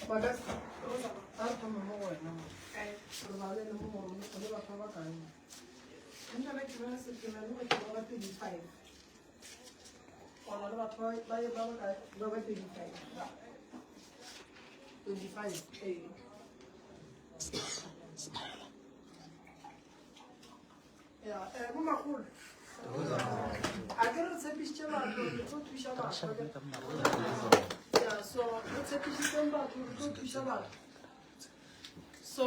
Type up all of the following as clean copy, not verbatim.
Magas, I'm a more now. I don't know more about Pavacan. I'm not like to rest if you know what 25. Or about by about 25. 25. Yeah, Mama cool. I cannot say picture about to Shabbat. Yeah, so let's say picture about to Shabbat. So,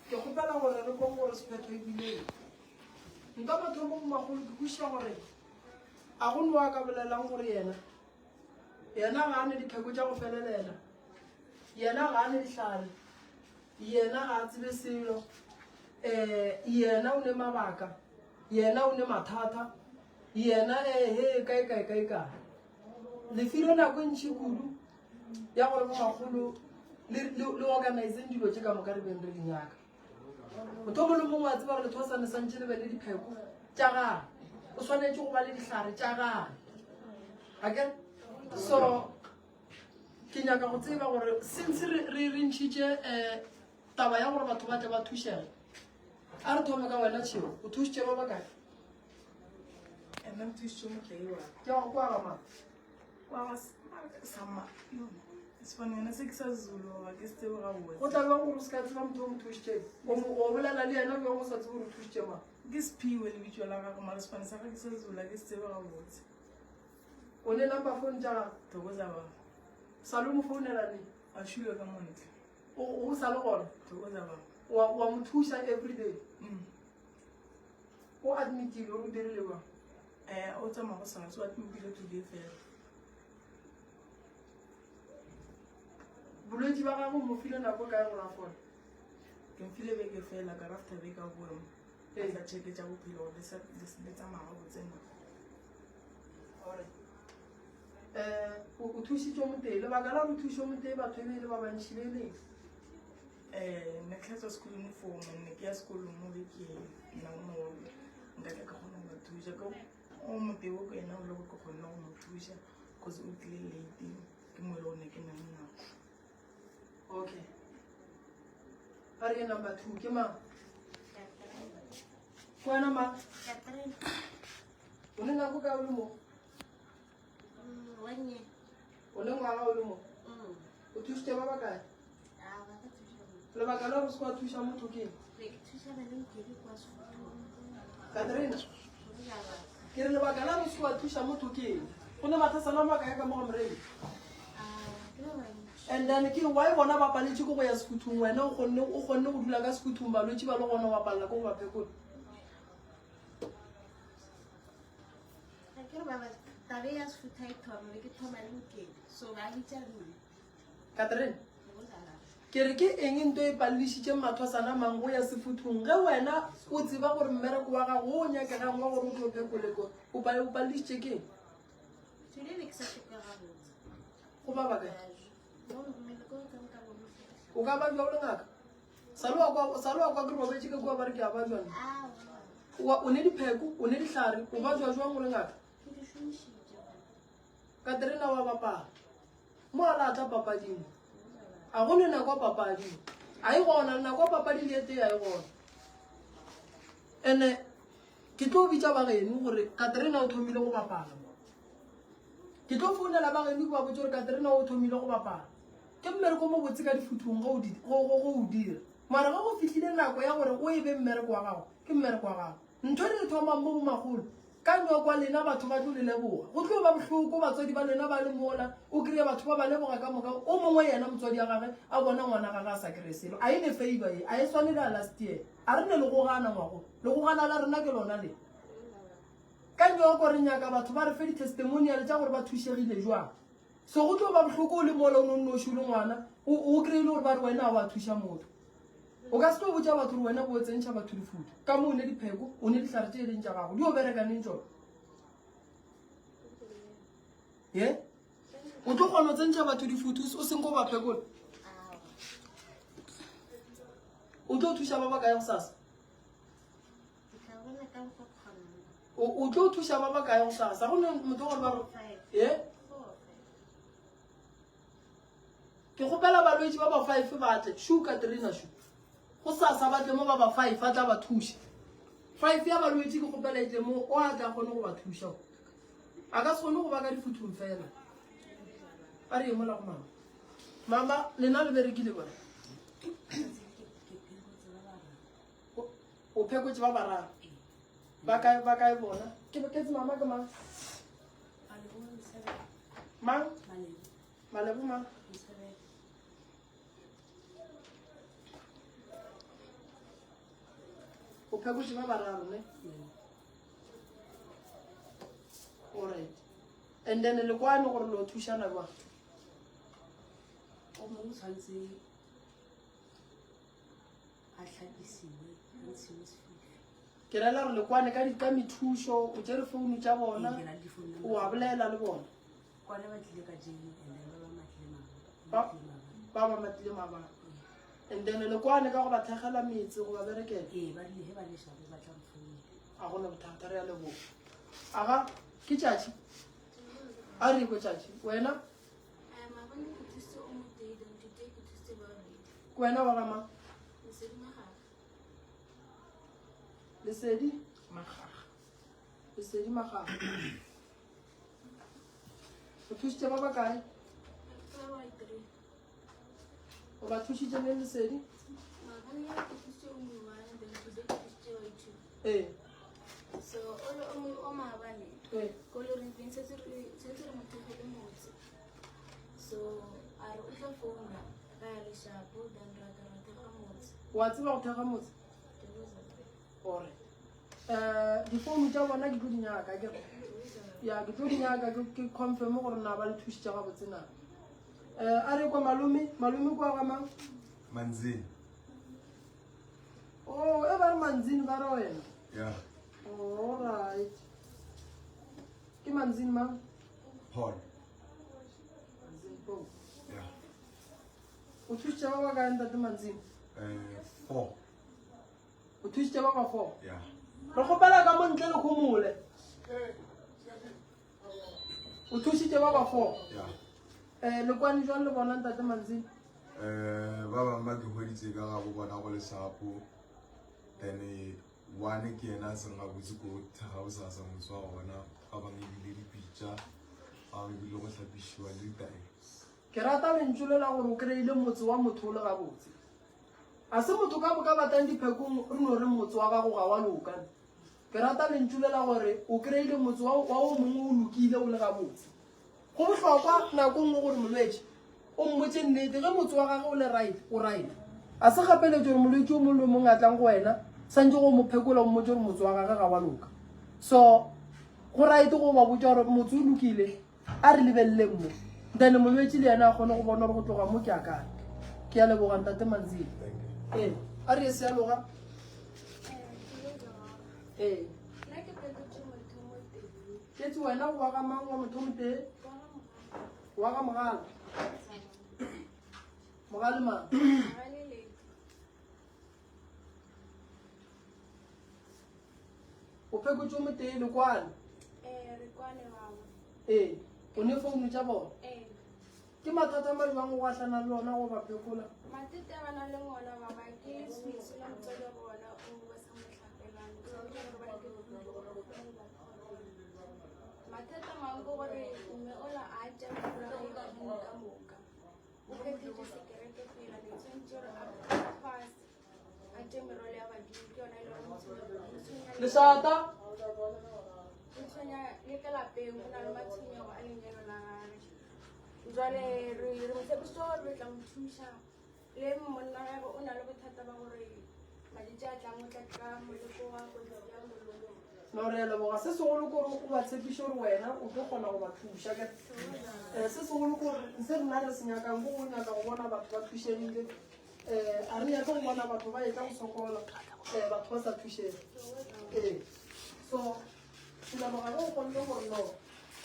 ke gopela gore re go gore sephetho e bile nka batho mo magolo ke buša gore a go nwa ka bolelang gore yena ga ane dipheko tša go felelela yena ga ane dihlale yena ga a tsebe selo yena o ne mabaka yena o ne mathata yena he kae lefilo nako ntši kudu ya gore magolo le organizeng dilo tše ka moka re beng re dinyaka motho mo le mongwe a tseba gore letho sane santše le be le dipheko tša gage o swanetše go ba le dihlare tša gage again so ke nyaka go tseba gore since re ntšhitše taba ya gore batho ba tle ba thušege a re thome ka wena tšheo o thušitše ba bakae nna mthušitše motlaiwa ke go kwagama sama sefane se ke sa zulu ga ke se tsebe ga botse go tla bjang gore o se ka tseba motho o mo thušitše o bolela le yena bjang o sa tsebe gore o thušitše ma ke sephiwe lebitso la gago mara sefane sa ga ke sa zulu ga ke se tsebe ga botse o ne number phone tša gago thokoza ba sa le mo founela ne a šulwe ka montle o sa le gona thokoza ba wa mo thuša everyday o admitile o dirile bang o tsamaya go sana se wa tmopile today fela bolwetse ba gago mo file nako kae gona fona ke mfile beke fela ka rafta beke a gore a tla cheke tša bophelo gore le tsamaya botsena o thušitše motee lebaka la go thuša motee batho e le ba bantšhi beleng ne tlhatswa sekolong for nne ke ya sekolong mo beke nangmolo nka ka kgona go ba thuša o motee o ko ena o le go ke kgonna go mo thuša cause o tlile late ke mo e le go ne ke nang nako okay a re number 2 ke mang ke wena mang o le nako ka o le mo o le ngwaga o le mo o thušitše ba bakae lebaka la go se kwa thuša motho ke Katerina ke re lebaka la go se kwa thuša motho ke go ne mathasana makae ka moga morei and then ke why bona ba paletše ko go ya sekhuthung wena o kgonne go dula ka sekhuthung balwetse ba le gona wa palela ko go baphekola Catherine ke re ke eng ntho e paledišitše mathwasana mang go ya sefuthung ge wena o tseba gore mmereko wa gago o nyakegang wa gore o tlo phekoleko o paledišitše keng go ba bakae o ka ba bja o le ngaka sa le wa kwa kere babetse ke kua ba re ke a ba jwane o ne dipheko o ne dihlare o ba jwa jwang o le ngaka Katerina wa bapala mo a latla papading a go ne nako papading a e gona nako papading le tee a e gona ene ke tlo bitša bageno gore Katerina o thomile go bapala ke tlo founela bageno ke ba botse gore Katerina o thomile go bapala ke mmereko mo botse ka difuthong go o dira mara ga go fitlhile nako ya gore o e be mmereko wa gago ke mmereko wa gago ntho e re thomang mo magolo ka nyo kwa lena batho ba tlo le leboga go tlo ba bohloko batswadi ba lena ba le mola o kry-e batho ba ba leboga ka moka o mongwe yena motswadi ya gage a bona ngwana gage a sa kry-e selo a e ne favor e a e swane le a last year a re ne le go gana ngwago le go gana la rena ke lona le ka nyo ko re nyaka batho ba re fe di-testimonial tša gore ba thušegile jwang so go tlo ba bohloko o le mola o nonnoši le ngwana o kry-ile gore ba re wena a wa thuša motho o ka se tlo botša batho gore wena bo tsentšha batho difuta ka mo o ne dipheko o ne dihlare tše e leng tša gago di o berekaneng tsone ye o tlo kgona o tsentšha batho difutu o seng ko baphekole o tlo thuša ba baka ya go sasa o tlo thuša ba ba kae go sasa go ne motho gore ba ke gopela balwetse ba ba 5 ba tle shu Katrina shu go sasa ba tle mo ba ba 5 a tla ba thuša 5 ya balwetse ke gopela itle mo o a tla kgone go ba thuša a ka se kgone go ba ka difuthung fela a re mola go mama lena le berekile bona o phekotse ba bararo ba kae bona ke mama ke mang Malebo mang o phekotse ba bararo ne alright and then le kwane gore lo thušana ba o mo tshwantse a tlhapisiwe ke rela gore le kwane ka methušo o tsere founu tša bona o a bolela le bona kwane ba tlile ka jeng ba ba matlile mabaka and then le kwane ka go ba thegela metse go ba berekela a gona bothata re ya lebo aga ke tšatši a re ko tšatši wena wena wa gama lesedi magaga o thušitše ba ba kae o ba thušitše le lesedi so o maabane ko le re beng se re motho go le motse so a re o tla founa ka ya leshapo then ra thega motse wa tseba go thega motse ore difounu tša bona ke tlo dinyaka ke tlo dinyaka ke confirm gore na ba le thušitša ga botsena a re kwa malome kwa gamang Manzini. oh e ba re Manzini ba re wena Yeah. all right ke Manzini mang Paul. Manzini Paul Yeah. o thušitša ba ba kae ntate Manzini 4. o thušitša ba ba 4 Yeah. re gopela ka mo ntle le khomole o thušitše ba ba 4 Yeah. le kwane jwang le bona ntate Manzini Ba bangwe ke hweditse ka ga bo bona go le shapo then one ke ena a seng a botse ko thega o sa motse wa gona ga bangwe ebile dipitša ga bangwe ebile go tlhapišiwa le ditae ke rata lentšholela gore o kry-ile motse wa motho o le gabotse a se motho ka boka batang diphekong re no re motse wa gago ga wa lokane ke rata lentšholela gore o kry-ile motse wa o mongwe o lokile o le gabotse go bohlokwa nako nngwe gore molwetse o mmotse nnete ge motse wa gage o le right o right a se gapeletše gore molwetse o mongwe le mongwe a tlang go wena santse go mo phekola o mmotse gore motse wa gage ga wa loka so go right go ba botsa gore motse o lokile a re lebeleleng mo then molwetse le yena a kgone go bona gore go tloga mo ke a kae ke ya leboga ntate Manzini a re se ya loga ketse wena o wa ga mang wa motho motee wa ga mogala mogale mang o phekotse o motee le kwane o ne founu tša bona ke mathata ma jwang go gatlhana le ona go ba phekola matete a bana le ngwana baba ke swiss la motswadi bona o ba sa motlhapelang matete mango gore mme ola a tša pula ga e ka moka o phethetse sekereke pela le tshwantse gore a pass a tše merole ya badimo ke yona e le lesata o tshwenya le ka lapeng go na le matshwenyego a lenyalo la gage jwale re motshepiso gore re tla mo thuša le monna gage o na le bothata ba gore maditse a tlang o tla ka moleko wa ya mololo no re leboga se segolo kore o ba tshepiše gore wena o tlo kgona go ba thuša ke se segolo kore se rena re se nyakang ko go nyaka go bona batho ba thušegile a re nyaka go bona batho ba etla go sokola batho ba sa thušege so ke leboga go kgonne gore no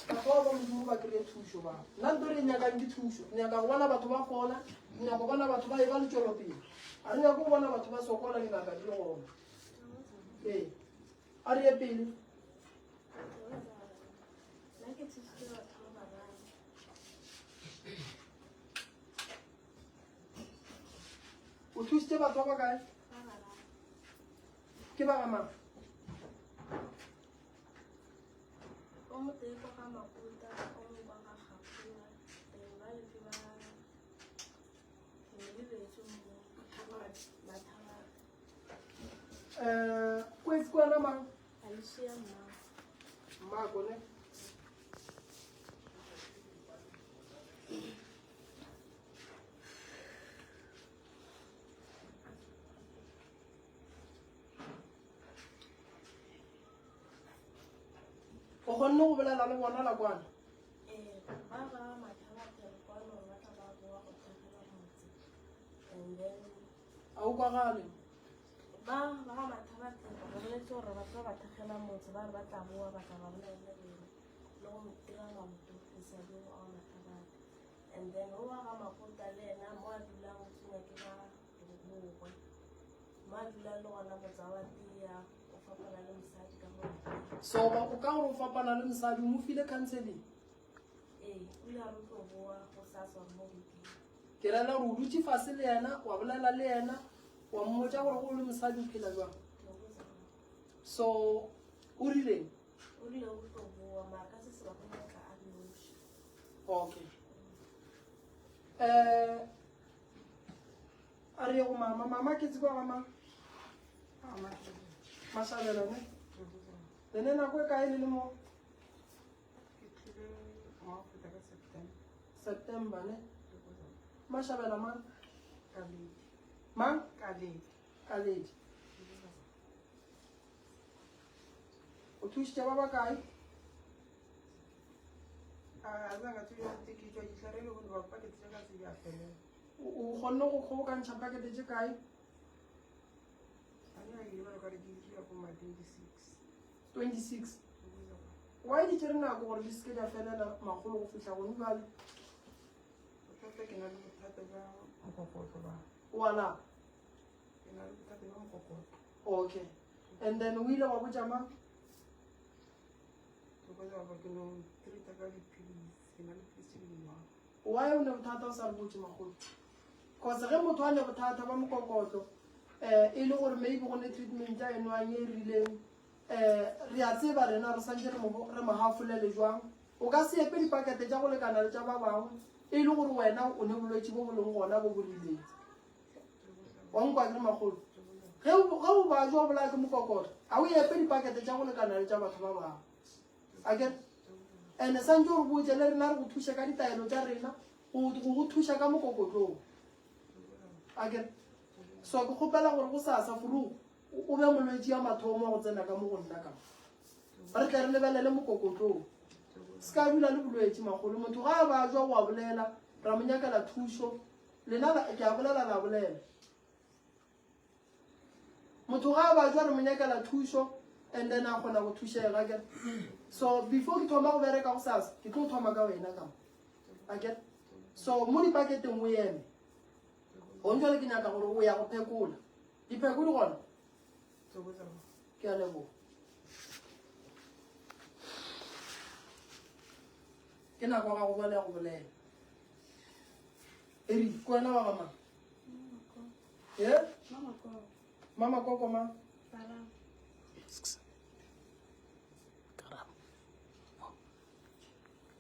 batho ba ba modimo ba kry-e thušo ba nna nto re nyakang ke thušo nyaka go bona batho ba fola nyaka go bona batho ba e ba le tšwelopele a re nyaka go bona batho ba sokola dingaka di le gona a re ye pele nna ke thusitse batho ba bararo. o thusitse batho ba bakae Ba bararo. ke ba gamang O mo teng kwa ga Maputa, o mo kwa ga Gapula, then ba lefe ba Lebeletso mo Bathabara. kwetse kwana mang Alicia Mmao. mmako ne o kgonne go bolela le bona la kwana Ba ba Mathabateng kwano ba tla ba boa go thagela motse. And then a o kwagale ba ga Mathabateng ba boletse gore batho ba ba thagela motse ba re ba tla boa ba tla ba bolela le go tira maoto e sa le go a Mathabate. And then o wa ga Maputa le ena mo a dulang o tsenya ke ba Bogwe. Mo a dulang le gona motsa wa tia o fapana le mosadi ka mo. so o ka gore o fapana le mosadi o mo file counseling O ile a re tlo boa go sa tswa mo bokeng. ke rela gore o dutse fase le yena wa bolela le yena wa mmotsa gore go le mosadi o phela jwang so o rileng O ile go tlo boa mara ka se se ba go tla a noši. okay a re ye go mama ke tse kwa mama mashabela ne lene nako e kae le le mo September ne mashabela mang Kaledi o thusitse ba bakae o kgonne go kgobokantšha pakete tse kae 26 why di tsere nako gore di seke di a felela magolo go fitlha gone jale wala okay and then o ile wa botsa mang why o ne bothata o sa re botse magolo cause ge motho a ne bothata ba mokokotlo e le gore maybe go ne treatment ya enwang e rileng re a tseba rena re santse re mogafolele jwang o ka se epe dipakete tša go lekana le tša ba bangwe e le gore wena o ne bolwetse bo bo leng gona bo bo rileng wa nkwa ke magolo ge o ba jwa bola ke mokokotlo a o epe dipakete tša go lekana le tša batho ba bangwe again and santse gore botse le rena re go thuša ka ditaelo tša rena go thuša ka mokokotlong again so ke kgopela gore go sasa furu o be molwetse ya mathomo go tsena ka mo go nna ka re tle re lebelele mokokotlong se ka dula le bolwetse magolo motho ga a ba jwa go a bolela ra mo nyakela thušo lena ke a bolela la bolela motho ga a ba jwa re mo nyakela thušo and then a kgona go thušega ke so before ke thoma go bereka go sasa ke tlo thoma ka wena ka again so mo dipaketeng o eme gonjale ke nyaka gore o ya go phekola dipheko di gona ke a leboga ke nako ga go bolela go bolela eri ko wena wa gamang mama koko ma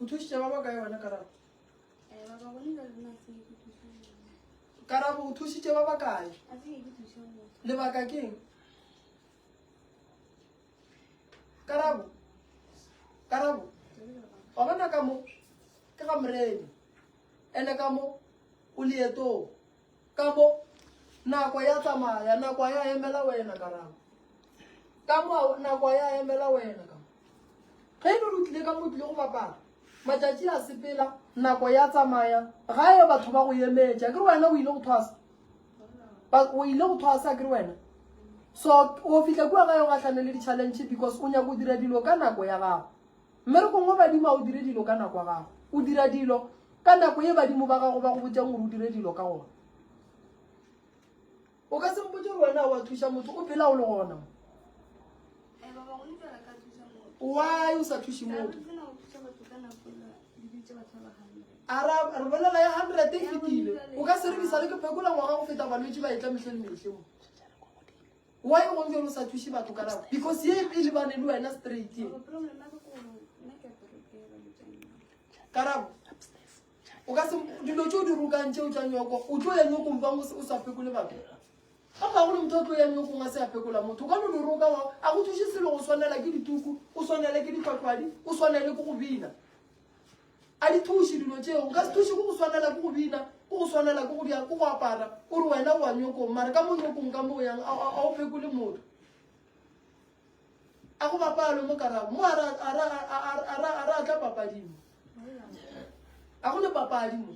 o thušitše ba ba kae wena karabo karabo o thušitše ba ba kae lebaka keng karabo wa bona ka mo ke ga moreni ene ka mo o leetong ka mo nako ya tsamaya nako ya emela wena karabo ka mo nako ya emela wena ka ge e le re o tlile ka mo tlile go bapala matšatši a sepela nako ya tsamaya ga e batho ba go emetša ke re wena o ile go thwasa ke re wena so o fitlha kua ga yo gatlhane le di-challenge because o nyaka o dira dilo ka nako ya gago mme re kongwe badimo a o dire dilo ka nako ya gago o dira dilo ka nako ye badimo ba gago ba go botsang gore o dire dilo ka gona o ka se mpotse gore wena wa thuša motho o phela o le gona why o sa thuše motho re bolela ya 100 e fetile o ka se rekisa le ke phekola ngwaga go feta balwetse ba etla metlhe le metlhe mo why o ntse o sa thuše batho ka nako because ye e lebane le wena straight ye karabo o ka se dilo tse o di rukang tšeo tša nyoko o tlo ya nyokong bang o sa phekole batho ka ga go le motho o tlo ya nyokong a se a phekola motho ka no le ruka wa a go thuše selo go swanela ke dituku o swanele ke ditlhwatlhwadi o swanele ke go bina a di thuše dilo tšeo o ka se thuše ke go swanela ke go bina ke go swanela ke go apara o re wena wa nyokong mare ka mo nyokong ka mo yang a o phekole motho a go bapalo mo karabo mo a ra tla papadimo a go le papadi mo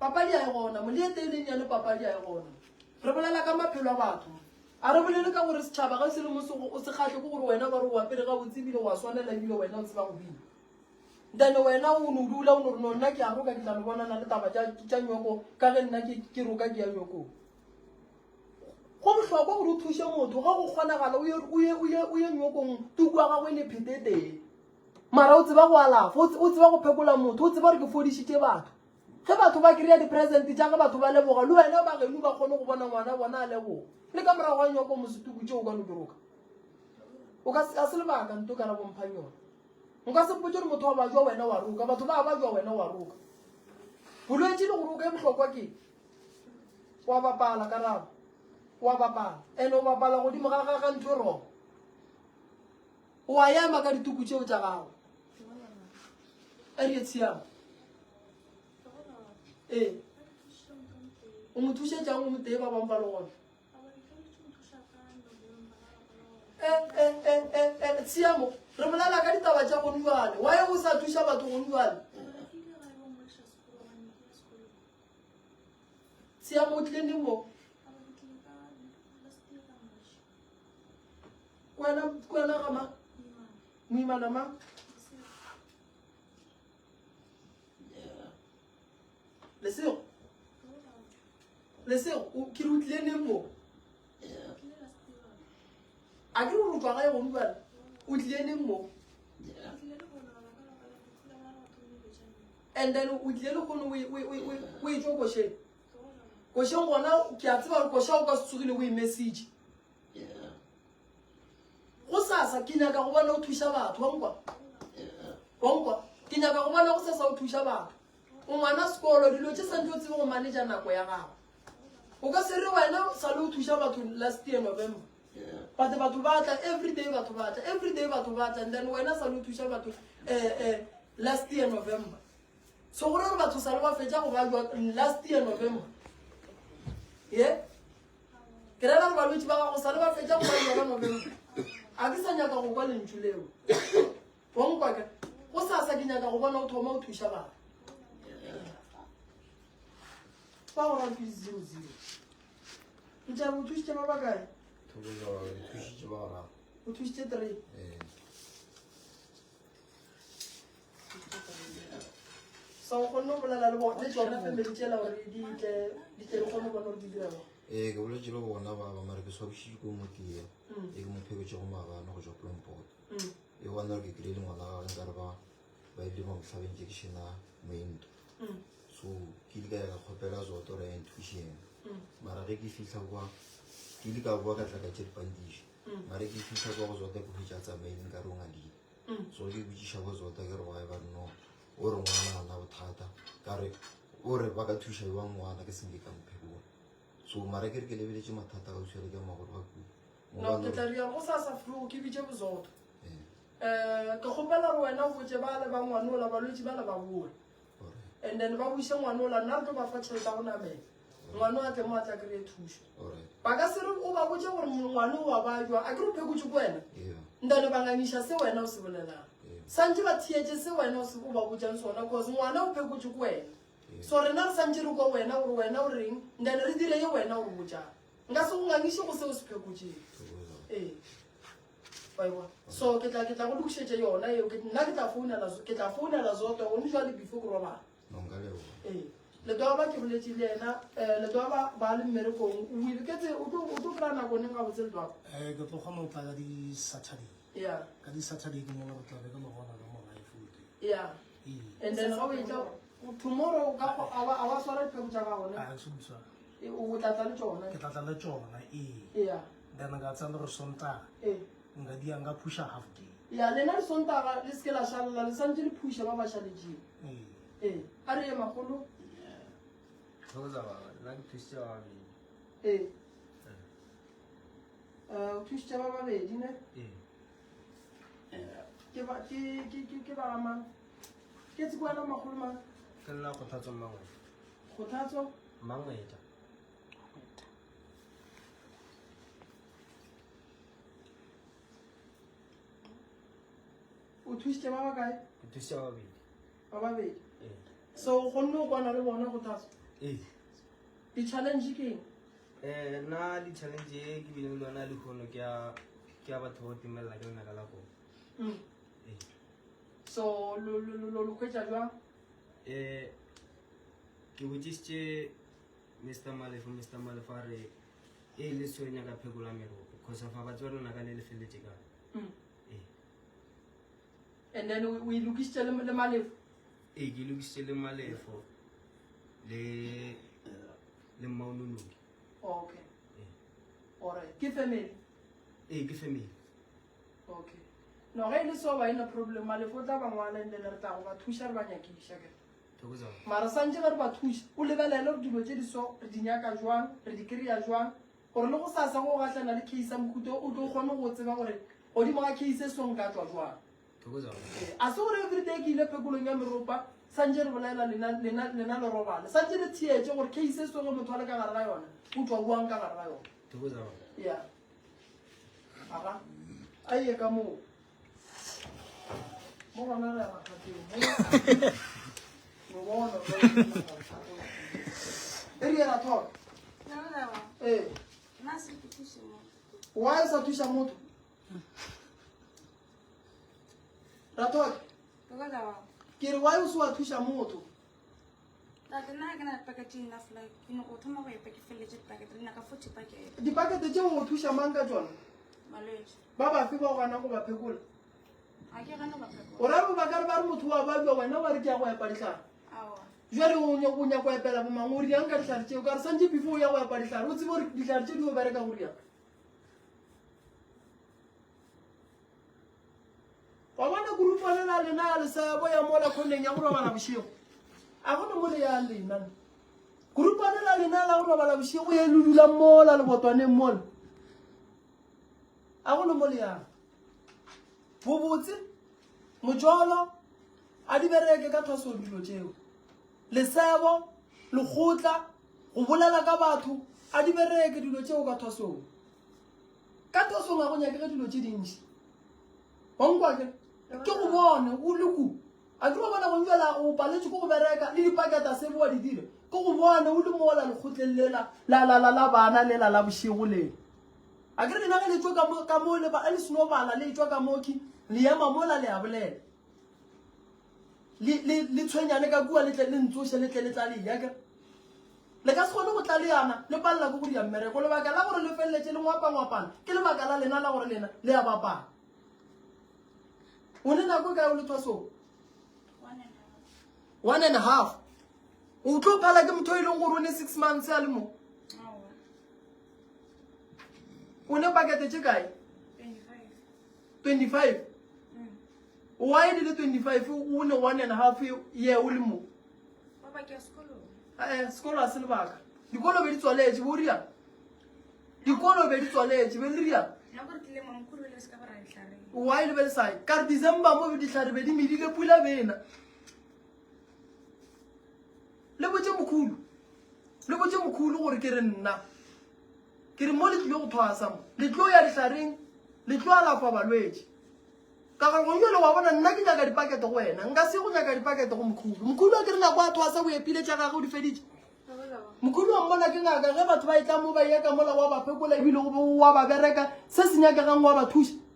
papadi a e gona mo le eteleng ya le papadi a e gona re bolela ka maphelo a batho a re bolele ka gore setšhaba ga se le mo o se kgatlhe ke gore wena ba re o apere ga botsebile wa swanela ebile wena o tseba go bina then wena o no dula o no re nna ke a roka ke tla le bonana le taba tša nyoko ka ge nna ke roka ke ya nyokong go bohlokwa gore o thuše motho ga go kgonagala o ye nyokong tuku ya gagwe le phetete mara o tseba go alafa o tseba go phekola motho o tseba gore ke fodišitše batho ge batho ba kry-a di-present jaaka batho ba leboga le wena ba geno ba kgone go bona ngwana bona a leboga le ka morago ga nyoko mosetuku tšeo o ka no diroka a se lebaka nto kana bomphang yona nka se mpotse gore motho wa bajwa wena wa roka batho ba bajwa wena wa roka bolwetse le go roka e bohlokwa ke wa bapala karabo wa bapala and o bapala godimo ga ntho e roga wa ema ka dituku tšeo tša gago a di e tshiama ee o mo thušetšang o motee ba bampa le gona tshiamo re bolela ka ditaba tša gone jale wa ye o sa thuša batho gone jale tshiamo o tlile mo kwena gama moimana mang lesego ke re o tlile neng mo a ke re o tswa gae gone jale o tlile neng mo and then o tlile le kgone o e tswa košeng košeng gona ke a tseba gore koša o ka se tsogile o e message go sasa ke nyaka go bona o thuša batho wankwa ke nyaka go bona go sasa o thuša batho o ngwana sekolo dilo tše santse o tsebe go manage nako ya gago o ka se re wena sa le o thuša batho last year November but batho ba tla everyday batho ba tla and then wena sa le o thuša batho last year November so gore re batho sa le ba fetša go ba jwa last year November ye ke rela re balwetse ba gago sa le ba fetša go ba jwa ka November a ke sa nyaka go kwa lentšu leo bonkwaka go sasa ke nyaka go bona o thoma o thuša batho fa go rampi 00 ntša o thušitše ba bakae o thušitše 3 sa o kgonne go bolela le tsona family tšela gore di tle le kgone bona gore di dira ke boletse le bona baba mare ke swabešitše ko mo tee e ke mophekotše go maabane go ja plompot e bona gore ke kry le ngwana gage nkare ba ile mo motlhaba injection a moento so ke ile ka ya ka kgopela zoto gore ya nthušeng mara ge ke fitlha kwa ke ile ka boa ka tla ka tše dipandiše mare ke fitlha kwa go zota ke hwetša tsamaile nkare o ngadile so ke botšiša go zota ke re wae ba nno o re ngwana ana bothata kare o re ba ka thuša jwang ngwana ke senke ka mphekong so mara ke re ke lebeletše mathata ka tshwere ka magolo ga kudu no ke tla rialo go sa flu ke bitše bozoto ke kgopela gore wena o botse ba le ba ngwanola balwetse ba le ba boe and then ba buše ngwanola nna re tlo ba fa tšhelete ya go namela ngwana a tle mo a tla kry-e thušo ba ka se re o ba botse gore ngwane o wa bajwa a ke re phekotse ko wena ntane ba ngangiša se wena o se bolelang santse ba thietse se wena o ba botšang sona cause ngwana o phekotse ko wena so rena re santse re kwa wena gore wena o reng ntane re dire ye wena o re botšang nka se go ngangiše go seo se phekotšeng so ke tla go lokišetše yona eo nna ke tla founela zoto gone jwa le before ke robala le doa ba ke boletse le ena le doa ba le mmerekong o ile ke tse o tlo kra na gone ga botse le doa ke tlo kgona go tla ka di-Saturday yeah ka di-Saturday ke mona go tla be ka mogona ka mo live food yeah and then ga o itla tomorrow ka awa swara dipheko tsa ga gone a se buswa o tla tla le tsona ke tla tla le tsona yeah then ka tsana re sonta nka di anga pusha half day ya lena le sontaga le se la shalla le santse le phusha ba ba shaletse a re magolo go za ba la ke thusa ba o thusa ba ba bedi ne ke ba mang ke tsi bana magolo mang ke nna go thatso mangwe go thatso mangweta o thusa ba ba kae ke thusa ba babedi so go nne o kwana le bona go thatso di-challenge ke eng nna di-challenge e ke bileng le yona le kgono ke ya batho go timelela ke lona ka la kone so lo khwetsa jwang ke botsisitse Mr. Malefo a re e le tshwenya ka phekola meropo because fa ba tswa lona ka le lefeletse ka and then o ilokisitse le malefo ke lokisitse le malefo le mmaononoki okay alright ke family ke family okay no ge le so ba ina problem malefo tla ba ngwana and then re tla go ba thusa re ba nyakisha ke mara santse ge re ba thusa o lebelele re dilo tse di so re di nyaka jwang re di kry-a jwang gore le go sasa go gatlana le case ya mokhuto o tlo kgone go tseba gore godimo ga case e song ka tswa jwang a se gore everyday ke ile phekolong ya meropa santse re bolela lena le robale santse le thietse gore case e song motho a le ka gare ga yona o tswa buang ka gare ga yona ya aga a ye ka moo mo gona re ya makgateng eri era talk why sa thusa motho ra talk ke re why o se wa thusa motho dipakete tse o thusa mang ka tsona ba bafe ba gana go ba phekola o ra bo ba ka re ba re motho wa babja wena wa re ke ya go epa ditlhare jale o nyako go epela bomang o riang ka ditlhare tseo ka re santse before o ya go epa ditlhare o tsebe gore ditlhare tse di o bereka go riang wa bona kurupalela lena ya lesebo ya mola kgoneng ya go robala bošego a gone mo le ya lena kurupalela lena la go robala bošego ye le dula mola lebotwaneng mola a gone mo le yang bobotse mojolo a di bereke ka thwaso dilo tseo lesebo lekgotla go bolela ka batho a di bereke dilo tseo ka thwasong ga go nyakege dilo tse dintši wankwa ke go bone o leku a ke ba bona go njela o paletse ko go bereka le dipaketa se boa di dire ke go bone o le mola lekgotleng lela la bana lela la bošego lena a ke re lena ge le tswa ka mo le ba le seno bala le tswa ka moki le ema mola le a bolela le tshwenyane ka kua le tle le ntsoše le tle le tla le yaka le ka se kgone go tla le yana le palela ko go dia mmereko lebaka la gore le feleletse le ngwapa-ngwapana ke lebaka la lena la gore lena le ya bapana o ne nako kae o le thwasong 1.5 o tlo phala ke motho e leng gore o ne 6 months a le mo o ne pakete tse kae 25 why did the 25 o ne 1.5 ye o le mo sekolo a se lebaka dikolo be di tswaletse bo riang dikolo be di tswaletse be le riang why le be le sae ka re december mo be ditlhare be di medile pula bena le botse mokhulu gore ke re nna ke re mo le tlile go thwasa mo le tlo ya ditlhareng le tlo alafa balwetse ka ga go jole wa bona nna ke nyaka dipakete go wena nka se go nyaka dipakete go mokhulu a ke re nako a thwasa bo epile tša gage o di feditše mokhulu wa mmona ke ngaka ge batho ba e tla mo ba yeka mola wa ba phekola ebile wa ba bereka se se nyakegang wa ba thuša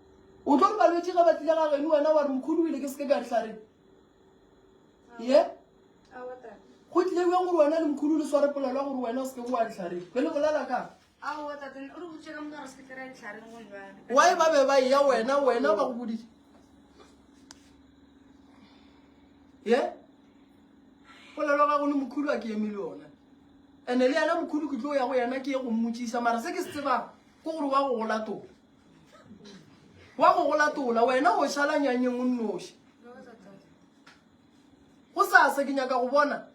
o tlo re balwetse ga ba tlile ga geno wena wa re mokhulu o ile ke seke ka ditlhareng ye go tlile bjang gore wena le mkhulu le sware polelo gore wena o seke boa ditlhareng be le bolela kang wae ba be ba ya wena ba go bodile ye polelo ga go le mkhulu a ke emile yona ene le yana mkhulu ke tlo ya go yena ke ye go mmotsisa mara se ke se tsebang ke gore wa go golatola wena o šala nyanyeng o nnoši go sasa ke nyaka go bona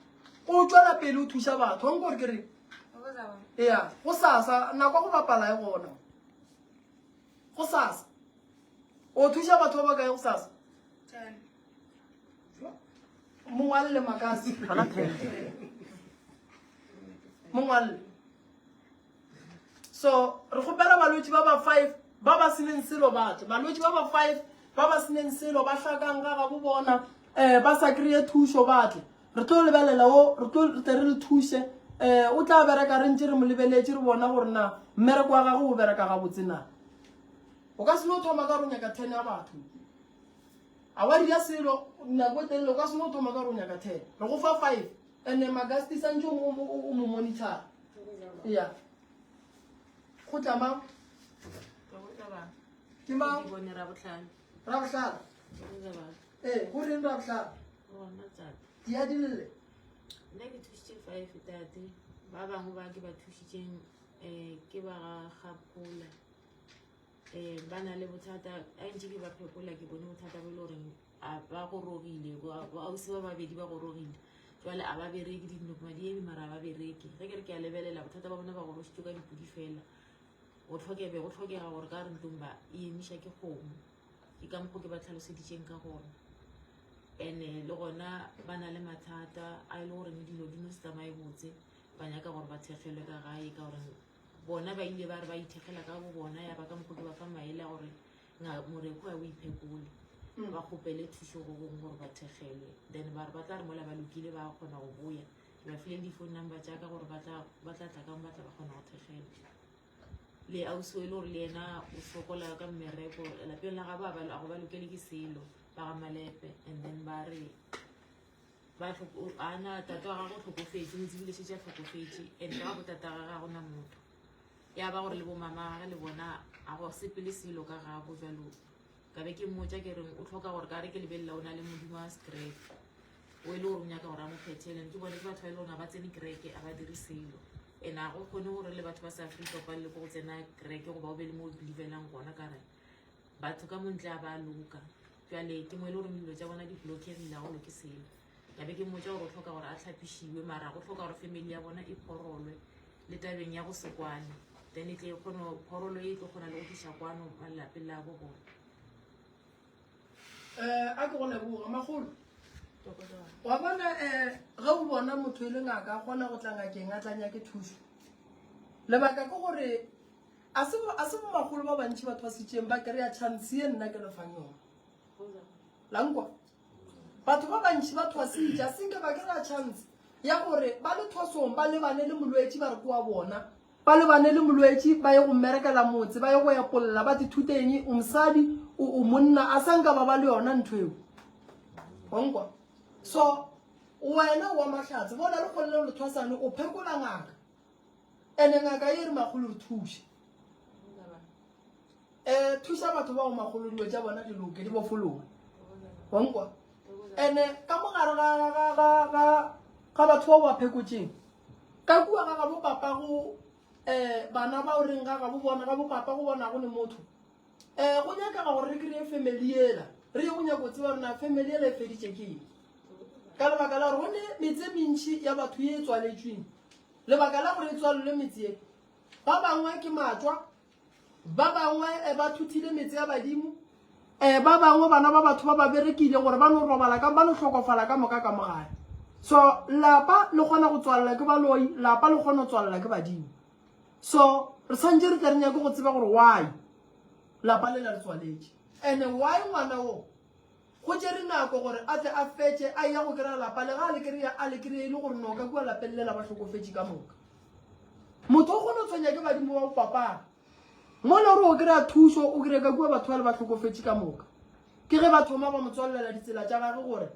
o tswela pele o thuša batho wa nkore ke reng ya go sasa nako go bapala e gona go sasa o thuša batho ba ba kae go sasa mongwalle makasi mongwalle so re gopela balwetši ba ba 5 ba ba seneng selo batho balwetši ba ba 5 ba ba seneng selo ba hlakang ga bo bona ba sa kreye thušo batle re tlo lebelela o re tlo re le thuše o tla bereka re ntse re mo lebeletše re bona gore na mmereko wa gago o bereka ga botse na o ka se no thoma ka ronya ka 10 ya batho a wa dira selo nako telele o ka se no thoma ka ronya ka 10 re go fa 5 ene magasti santse o mo monitor ya go tla mang ke mang ra bohlala go reng ra bohlala dia dilele nna ke thusitse 5 tate ba bangwe ba ke ba thusitseng ke ba ga Kgapola ba na le bothata a ntse ke ba phepola ke bone bothata bo le goreng ba go rogile ausi ba babedi ba go rogile jwale a ba bereke dinokmadi e mara ba bereke ge ke re ke a lebelela bothata ba bona ba go rositse ka dipudi fela go tlhokega gore ka re ntlong ba emiša ke kgomo ke ka mokgo ke ba tlhaloseditseng ka gona ene le gona ba na le mathata a e le gore dilo di no se tsamaye botse ba nyaka gore ba thegelwe ka gae ka gore bona ba ile ba re ba ithekgela ka bo bona ya ba ka mokgo ke ba fa maele a gore moreko a o iphekole ba kgopele thuso go gongwe gore ba thegelwe then ba re ba tla re mola ba lokile ba kgona go boya ke ba file di-phone number jaaka gore ba tla tlakang ba tla ba kgona go thegelwa le ausi e le gore le ena o sokola ka mmereko lapeng la ga a go ba lokele ke selo ba ga malepe and then ba re ana tata wa gago tlhokofetse o tsebile setse a tlhokofetse and ga bo tata ga ga gona motho ya ba gore le bo mama ga le bona a go sepele selo ka gago jalo ka be ke mmotsa ke reng o tlhoka gore ka re ke lebelela o na le modimo wa scrap o e le gore o nyaka gore a mo phethelen ke bone ke batho ba e le gona ba tsene kereke a ba dire selo and a go kgone gore le batho ba sa Afrika ba le go tsena kereke go ba o be le mo belivelang gona ka re batho ka montle a ba loka jale ke mo e le gore dilo tsa bona di blockegile a golo ke selo ka be ke mmotsa gore o tlhoka gore a tlhapišiwe mara go tlhoka gore family ya bona e phorolwe le tabeng ya go se kwane then e tle phorolo e tlo kgona le go tliša kwano malapeng la bo bona a ke go leboga magolo wa bona ge o bona motho e le ngaka a kgona go tla ngakeng a tlanya ke thuso lebaka ke gore a se bo magolo ba bantši batho ba setseng ba kry-a chance e nna ke lefang yona lankwa batho ba bantši ba thwasija senke ba kry-a chance ya gore ba le thosong ba lebane le molwetši ba re koa bona ba lebane le molwetši ba ye go mmerekela motse ba ye go epolola ba dithuteng o mosadi o monna a sanka ba le yona ntho eo onkwa so wena wa mahlatse bona le kgolle le thwasane o phekola ngaka ene ngaka e re magolo re thuše thuša batho ba go magolo dilo tša bona di loke di bofologe onkwa ene ka mogare ga batho ba ba phekotseng ka kua ga bo papa go bana ba o reng ga bo bona ga bo papa go bona go le motho go nyakaga gore re kreye family ela re ye go nyako tseba rena family ela e feditše ke eng ka lebaka la gore go ne metse mentši ya batho ye e tswaletsweng lebaka la gore e tswalelwe metse e ba bangwe ke matswa ba bangwe ba thuthile metse ya badimo ba bangwe bana ba batho ba ba berekile gore ba no robala ka ba no hlokofala ka moka ka mogae so lapa le kgona go tswalela ke baloi lapa le kgona go tswalela ke badimo so re santse re tla re nyake go tseba gore why lapa le la re tswaletše and why ngwana o go tsere nako gore a tle a fetse a ya go kry-a lapa le ga a le kry-e le gore noka kua lapeng le la ba tlhokofetse ka moka motho o kgone o tshwenya ke badimo ba bopapana mo le gore o kry-a thuso o kry-e ka kua batho ba le ba tlhokofetse ka moka ke ge batho ma ba mo tswalelela ditsela tša gage gore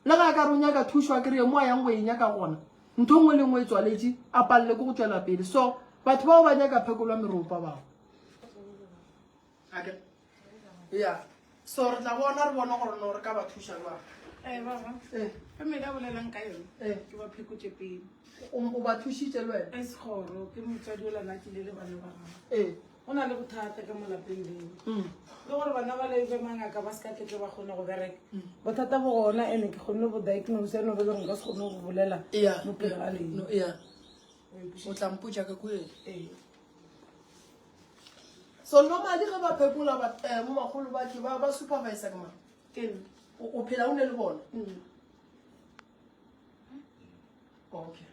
le ga ka ronya ka thushwa kry mo a yang go e nyaka gona ntho ngwe le ngwe e tswaletše a palele ko go tswela pele so batho bao ba nyaka phekolwa meropa bao ya so re tla bona re bona gore no re ka ba thuša jwang baba ka me ka bolelang ka yone ke ba phekotse pele o ba thušitše le wena e segoro ke motswadi o lana tlile le bana ba gago go na le bothata ka mo lapeng leo le gore bana ba lebe mangaka ba se ka tletle ba kgone go bereka bothata bo gona ene ke kgonne bo diagnose eno be leng ka se kgone go bolela mo pele ga leno o tla mpotša ka koeng so normally ge ba phekola mo magolo bake ba supervisa ke mang o phela o ne le bona okay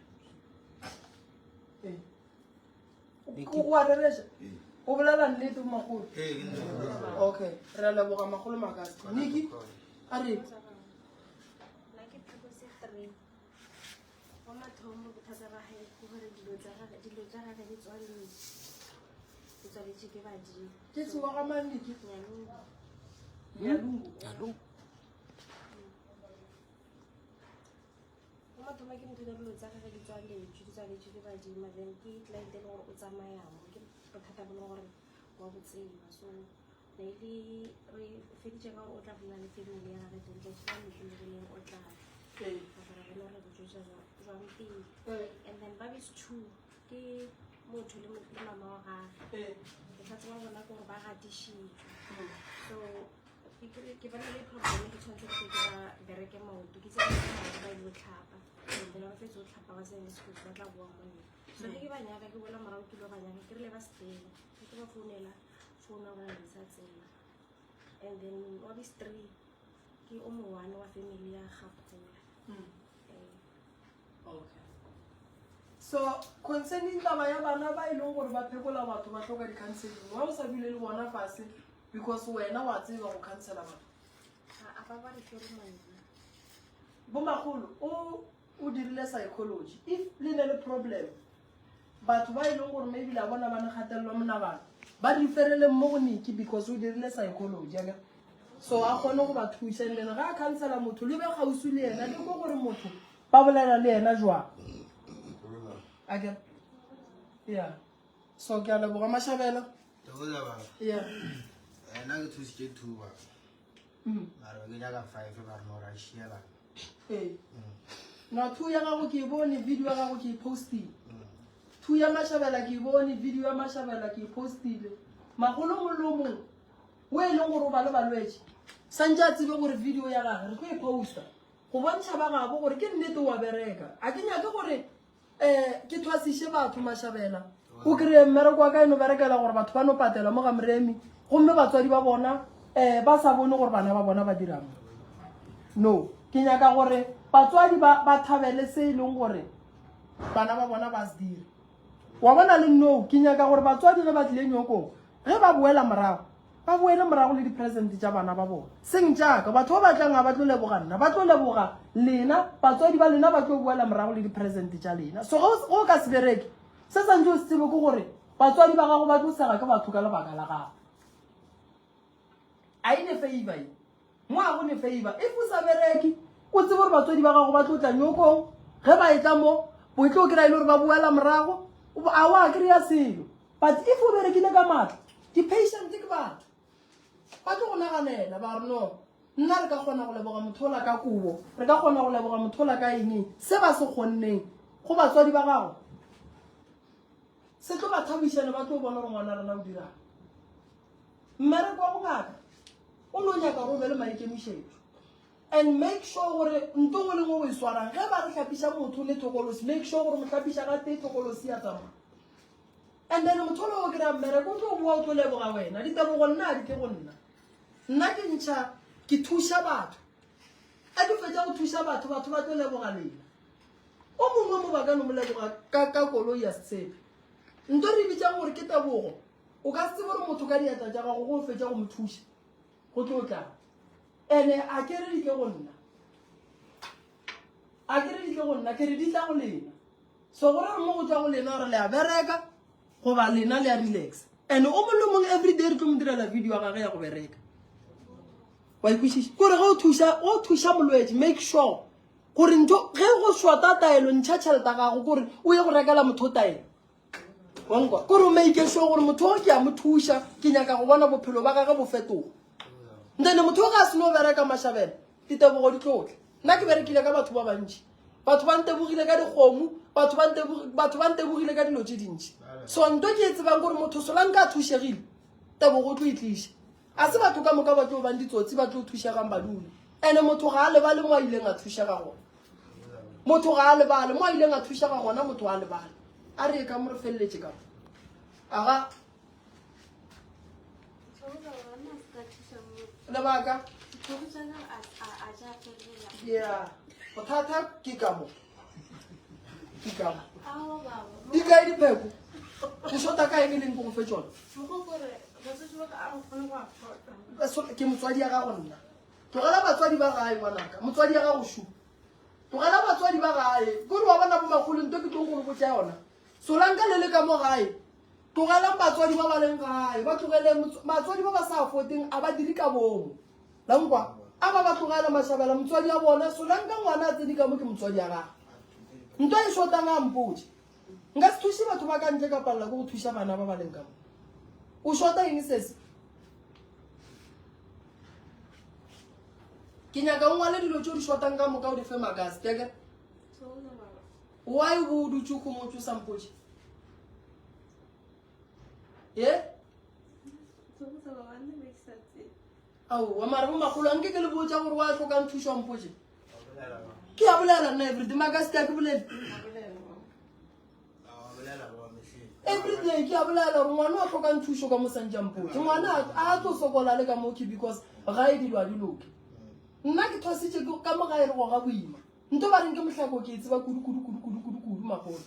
o a rereša o bolela nnete mo magolo okay re a leboga magolo makase niki a re ke tsewa ga manniki Thoma ke ntho dilo tsa gagwe di tswaletše ke badimo then ke cliente le gore o tsamayamo ke bothata bo le gore wa botseba so maybe re feditše ka gore o tla bolela le family ya gage then tla metleleleng o tla gore re re botsosa jwang pele and then babis two ke motho le mama wa gage ke sa tseba bona ke gore ba gatišitšwe so ke bana le problem ke tshwanetse ke ba bereke maoto ke tseba ba ile go tlhapa then ba fetsa go tlhapa ba tsene sekolo ba tla boa mone so ke ba nyaka ke boela morago ke lo ba nyaka ke rile ba stela ke ba founela founa bona le sa tsela and then wa bis 3 ke o mo one wa family ya Gapula okay so concerning taba ya bana ba ile gore ba phekola batho ba tloka di-counseling wa o sa bile le bona fase because wena wa tseba go cancela batho a ba ba re tlhore mane bo magolo o dirile psychology if le ne le problem batho ba ile gore maybe la bona bana gatelelwa monabana ba referele mo go niki because o dirile psychology aga so a kgone go ba thuša le ga a cancela motho le be gausu le yena le go gore motho ba bolela le yena jwang aga yeah so ke a leboga Mashabela yeah ena ke thusitše 2 ba mara ke nyaka 5 ba re no ra šiela na 2 ya gago ke bone video ya gago ke postile 2 ya Mashabela ke bone video ya Mashabela ke postile magolo molomong o e leng gore o ba le balwetse santse a tsebe gore video ya gage re tlo e posta go bontšha ba gabo gore ke nnete wa bereka a ke nyake gore ke thwasiše batho Mashabela o kry-e mmereko wa ka eno berekela gore batho ba no patela mo ga moremi gomme batswadi ba bona ba sa bone gore bana ba bona ba dirang no ke nyaka gore batswadi ba thabele se e leng gore bana ba bona ba se dire wa bona le no ke nyaka gore batswadi ge ba tlile nyokong ge ba boela morago ba boele morago le di-present tša bana ba bona seng jaaka batho ba batlang a ba tlo leboga nna ba tlo leboga lena batswadi ba lena ba tlo boela morago le di-present tša lena so go ka se bereke se santse o se tsebe ke gore batswadi ba gago ba tlo sega ke batho ka lebaka la gago a ine favor mo a gone favor if o sa bereke o tsebe gore batswadi ba gago ba tlo tla nyokong ge ba e tla mo bo tlo kry-a ile gore ba boela morago a wa kry-a selo but if o berekile ka maatla di-patient ke batho ba tlo go naganela ba re no nna re ka kgona go leboga mothola ka kubo re ka kgona go leboga mothola ka eng se ba se kgonneng go batswadi ba gago se tlo ba thabišane ba tlo bona gore ngwana rena o dirang mmereko wa bongaka o no nyaka gore o be le maikemišetšo and make sure gore nto ngwe le ngwe o e swarang ge ba re tlhapiša motho le thokolosi make sure gore motlhapiša ga tee thokolosi ya tsamaya and then motho le o kry-a mmereko o tlo boa o tlo leboga wena ditebogo nna a di ke go nna ke ntšha ke thuša batho a di fetša go thuša batho batho ba tlo leboga lena o mongwe mo ba ka no mo leboga ka koloi ya setshepe nto re bitšang gore ke tebogo o ka se tsebe gore motho ka diatla tša gago go fetša go mo thuša go tlo tlang ene a ke re di ke go nna ke re di tla go lena so gore re mo go tla go lena gore le a bereka goba lena le a relax and o mo le mongwe everyday re tlo mo direla video ya gage ya go bereka wa ikwešiša kore ge o thuša molwetse make sure gore ntho ge go shota taelo ntšha tšheleta gago gore o ye go rekela motho taelo wankwa kore o maikešo gore motho o ke a mo thuša ke nyaka go bona bophelo ba gage bo fetoga ntene motho o ga a seno o bereka mašhabela ditebogo di tlotle nna ke berekile ka batho ba bantši batho ba ntebogile ka dikgomo batho ba ntebogile ka dilo tse dintši so nto ke e tsebang gore motho solanka a thušegile tebogo o tlo e tliša a se batho ka moka ba tlo bang ditsotsi ba tlo thušegang badule ande motho ga a lebale mo a ileng a thušega gona motho ga a lebale mo a ileng a thušega gona motho a lebale a re e ka mo re feleletse ka aga lebaka ya bothata ke ka mo di kae dipheko ke shota ka eng e leng ko go fe tsone ke motswadi ya gago nna tlogela batswadi ba gae ngwanaka motswadi ya gago shu tlogela batswadi ba gae kore wa bona bo magolo nto ke tlong gore botsa yona solanka le le ka mo gae tlogelang batswadi ba ba leng gae ba tlogele batswadi ba ba sa afoteng a ba diri ka bomo lankwa a ba tlogela mašhabela motswadi ya bona solanka ngwana a tsedi ka mo ke motswadi ya gage nto e shotang a mpotse nka se thuše batho ba ka ntle ka palela ko go thuša bana ba ba leng ka mo o shota eng sese ke nyaka o ngwale dilo tse o di shotang ka moka o di fe makase teke why bo dutse go motho sampotse ye aowa mare mo magolo anke ke le botsa gore wa tlhokang thuso wampotse ke ya bolela nna everyday makase ke bolele everyday ke a bolela gore ngwana wa tlhokang thuso ka mosantjampotse ngwana a tlo sokola le ka moke because ga e dilo a diloke nna ke thositse ka mogae re goga boima nto ba reng ke motlhako ke tseba kudu magolo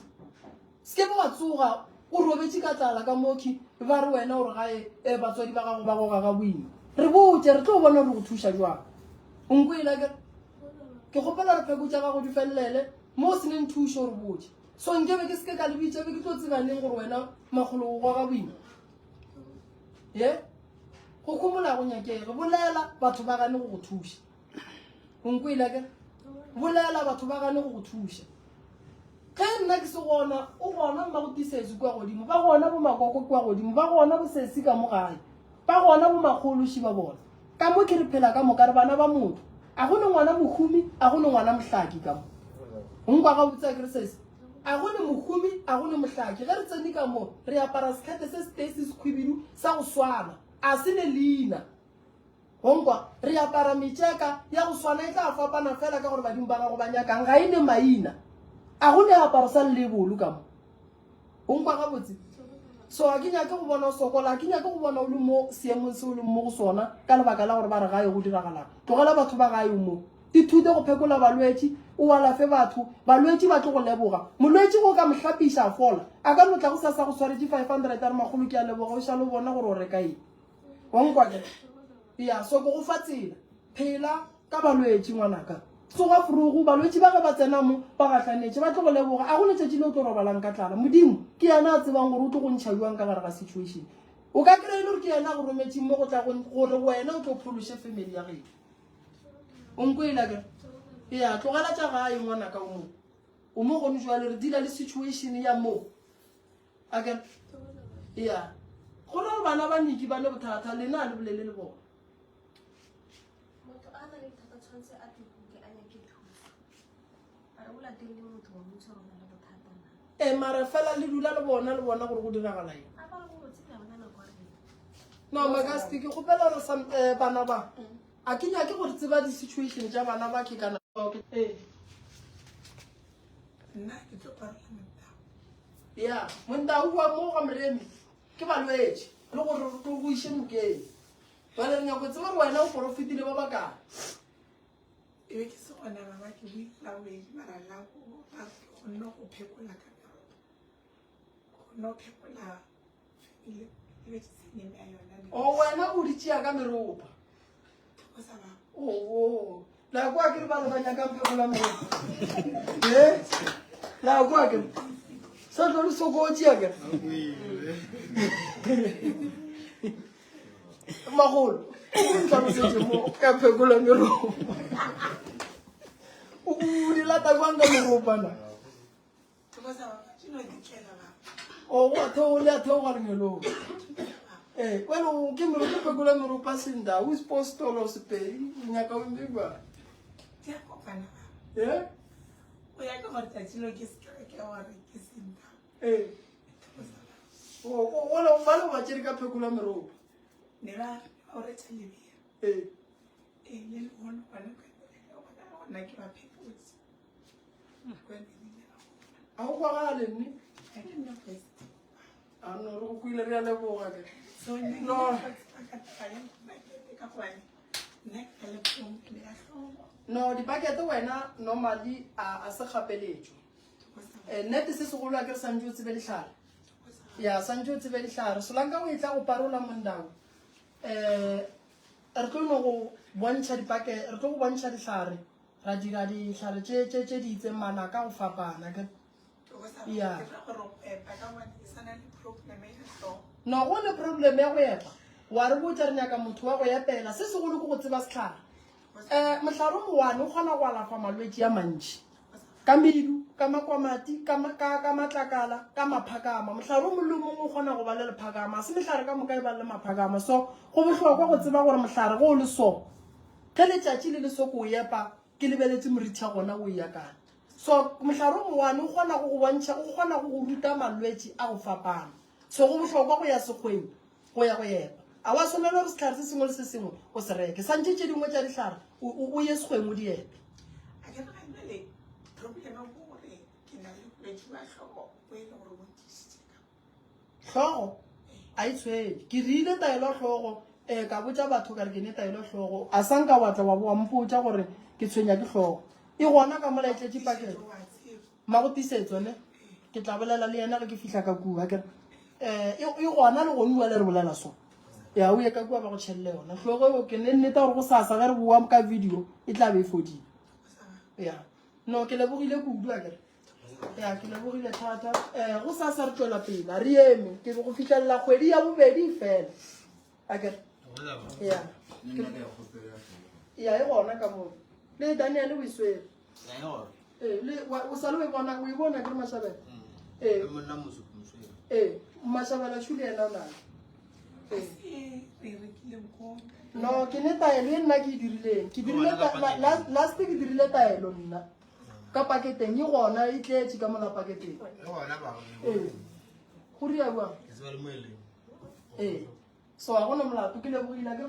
se ke ba tsoga o robetse ka tlala ka moki ba re wena gore gae batswadi ba gago ba goga ga boima re botse re tlo bona re go thuša jwang onko e lake ke gopela re pheko tša gago di felelele mo o seneng thušo re botse so nkebe ke seke ka lebitse be ke tlo tsebaneng gore wena magolo go goga boima ye go kgomola go nyakege bolela batho ba gane go go thuša onko e lake bolela batho ba gane go go thuša ge nna ke se gona o gona mma go tisetso kwa godimo ba gona bo makoko kwa godimo ba gona bo sesi ka mo gae ba gona bo magolo šiba bona ka mo ke re phela ka moka re bana ba motho a gone ngwana mohumi a gone ngwana mohlaki ka mo nkwa ga botsa ke re sese a gone mohumi a gone mohlaki ge re tsene ka mo re apara sekete se stasi sekhwibidu sa go swana a se ne leina gonkwa re apara metšeka ya go swana e tla fapana fela ka gore badimo ba gago ba nyakang ga e ne maina a go ne aparo sa lebolo ka mo onkwa ga botse so a ke nyake go bona o sokola a ke nyake go bona o le mo seemong se o leng mo go sona ka lebaka la gore ba re gae go diragalang tlogela batho ba gae mo dithute go phekola balwetse o alafe batho balwetse ba tlo go leboga molwetse go ka mohlapiša fola a ka notla go sa go tshwaretse 500 a re magolo ke a leboga o šale o bona gore o reka eng wankwa ke ya so go fa tsela phela ka balwetse ngwanaka tsoga furugu balwetse ba ge ba tsena mo ba gatlanetse ba tlo go leboga a go letšatši le o tlo robalang ka tlala modimo ke yana a tsebang gore o tlo go ntšha jwang ka gare ga situation o ka kry-e le gore ke yana go rometseng mo go tla gore wena o tlo phološe family ya geno onko e lake ya tlogela tša gae ngwanaka o mo gone jwale re dila le situation ya mo ake ya go na le bana ba niki ba le bothata lena a le bolele le bona mare fela le dula le bona gore go diragala eng no makasti ke gopela gore bana ba a ke nyake gore tseba di-situation tša bana ba ke kana ya montau wa mo ga moremi ke balwetse le gore re tlo go iše nokeng bale re nyako tseba gore wena o profitile ba bakang ebe ke se gona mama ke boilaoedi marala gonne go phekola ka gonne o phekola family ebe ke seneme ya yona o wena o di tšea ka meropa la kwa ke re ba le ba nyakang phekola meropa la kwa ke sa tlo le soko o tšea ke magolo o ntlalosetse mo ka phekola meropa o di lata kwang ka meropana o go theole a theoga lenyelong wena ke meropa phekola meropa senda o spostolo sepedi nyaka omme ba ola bale ba tsere ka phekola meropa a go kwagale nne ano re go kuile re a leboga ke no dipakete wena normally a se gapeletšo nnete se segolo a ke re santse o tsebe ditlhare ya santse o tsebe ditlhare solanka o e tla go parola mondao re tlo no go bontšha re tlo go bontšha ditlhare ra dira ditlhare tše di itseng mana ka go fapana ke ya no go le problem ya go epa wa re botsa re nyaka motho wa go epela se segolo ke go tseba setlhare motlhare o mowane o kgona go alafa malwetse ya mantši ka medu ka makwamati ka matlakala ka maphakama motlhare o mole mongwe o kgona go ba le lephakama a se metlhare ka moka e ba le maphakama so go botlhokwa go tseba gore motlhare go o le so ge letšatši le le so ko o epa ke lebeletse moriti ya gona o eakana so motlhare o mowane o kgona go go bontšha o kgona go go ruta malwetse a go fapana so go botlhokwa go ya sekgweng go ya go epa a wa tshwanela gore setlhare se sengwe le se sengwe o se reke santse tše dingwe tša ditlhare o ye sekgweng o di epe tlhogo a itshwele ke rile taelo tlhogo ka botsa batho ka re ke ne taelo tlhogo a sanka watla wa boa mpotsa gore ke tshwenya ke tlhogo e gona ka mola etletse pakete ma go tisetso ne ke tla bolela le yena ge ke fihla ka kua kere e gona le gone bua le re bolela so ya o ye ka kua ba go tšhelele yona tlhogo ke ne nneta gore go sasa ge re boa ka video e tla be e fodile ya no ke lebogile kudu a kere ya ke lebogile thata go sasa re tswela pele re eme ke go fitlhelela kgwedi ya bobedi fela a kere ya e gona ka moo le Daniel o iswere o sa le o e bona ke re Mashabela Mashabela tšhuli ena o nale no ke ne taelo e nna ke e dirileng last ke dirile taelo nna ka paketeng e gona e tletse ka mola paketeng go ria bua so a gona molato ke lebogile ke